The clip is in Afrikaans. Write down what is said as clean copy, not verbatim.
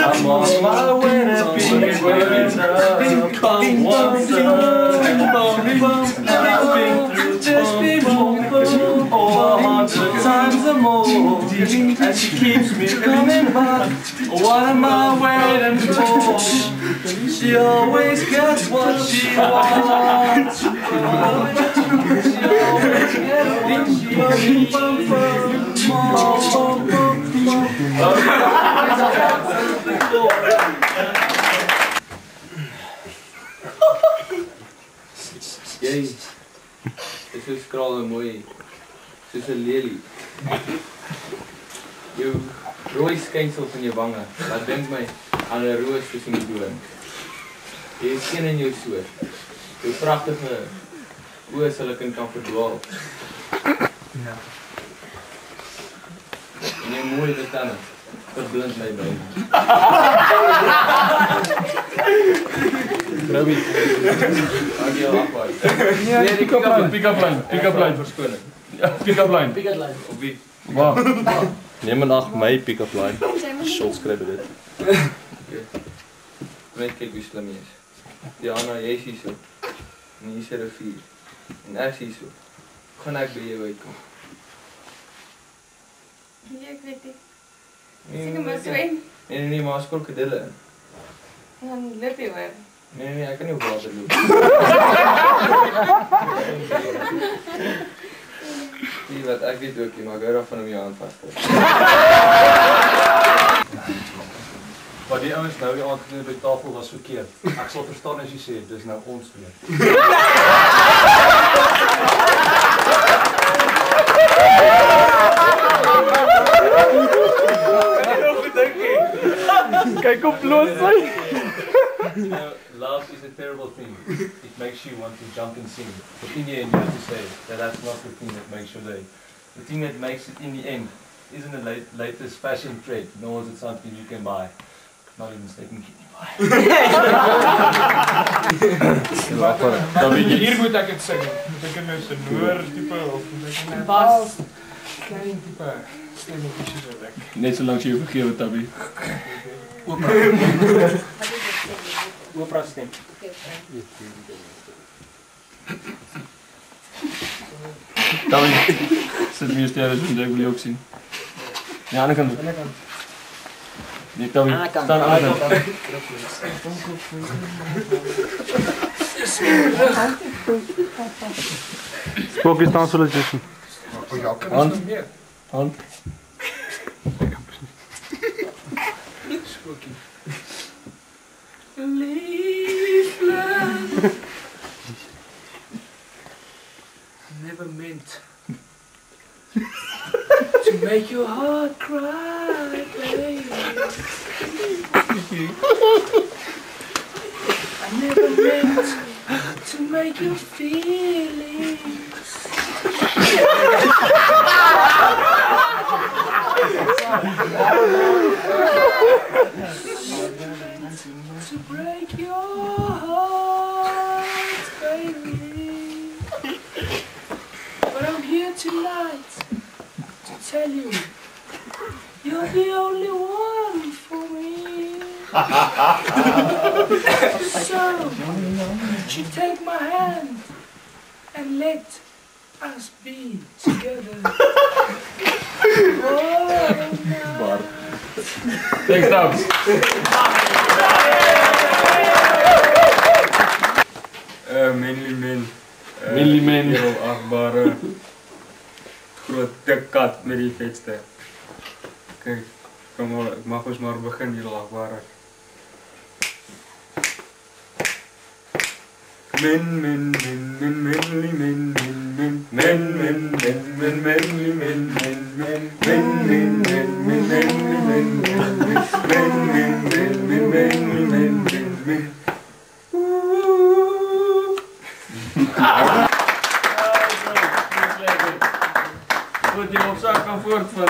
I'm on my way to being burned up. Once I've been through this before, over 100 times or more, and she keeps me coming back. What am I waiting for? She always gets what she wants. She always gets what she Jy is so skraal en mooi, soos 'n lelie. Jou rooi skynsel van jou wange, laat dink my aan 'n roos tussen die doring. Jy is geen in jou soort. Jou pragtige oë sal ek in kan verdwaal. Ja. En jou mooi tande verblind my by. Robbie. Ek jou afwaai. Nee, pick-up line, verskoning. Ja, pick-up line. Op wie? Waar? Neem en ag my pick-up line. Schultz skryf dit. Net kyk wie slim jy is. Diana, jy is hier so. En hier is 'n rivier. En ek is hier so. Gaan ek by jou uitkom? Nee, ek weet nie. Nee, Seker maar swem. Nee, maar as krokodille. En dan loop jy hoor. Nee, ek kan nie op water loop. Nee, wat ek weet ook nie, maar ek hou daarvan om jou hand vas te hou. Wat die ouens nou die aand gedoen by tafel was verkeerd. Ek sal verstaan as jy sê, dis nou ons weer. Kyk op los hy. Love is a terrible thing. It makes you want to jump and sing. But in the end, you have to say that that's not the thing that makes your day. The thing that makes it in the end isn't the latest fashion trend, nor is it something you can buy. Not even stepping kitty buy. Hier moet ek dit sing. Moet ek nou so noor tipe of moet ek net bas klein tipe stemmetjies so lekker. Net so lank jy vergewe Tabby. Oopra stem. Tabby. Sit meer sterre so ek wil jou ook sien. Ja, aan die kant. Nee, Tabby. Staan aan die kant. Spooky staan solicitation. Hand. Hand. Spooky. Leaflet. Never meant to make your heart cry, baby. I never meant to make your feelings. To break your heart, baby. But I'm here tonight to tell you you're the only one for me. So, would you take my hand and let us be together? Oh, no. Thanks, Tabs. Manly men. Manly men. Heel achtbare groot dik kat met die vetste. Kijk, kom maar, ek mag ons maar begin heel achtbare. Men, manly men, manly men. Goed, jy opsak kan voort van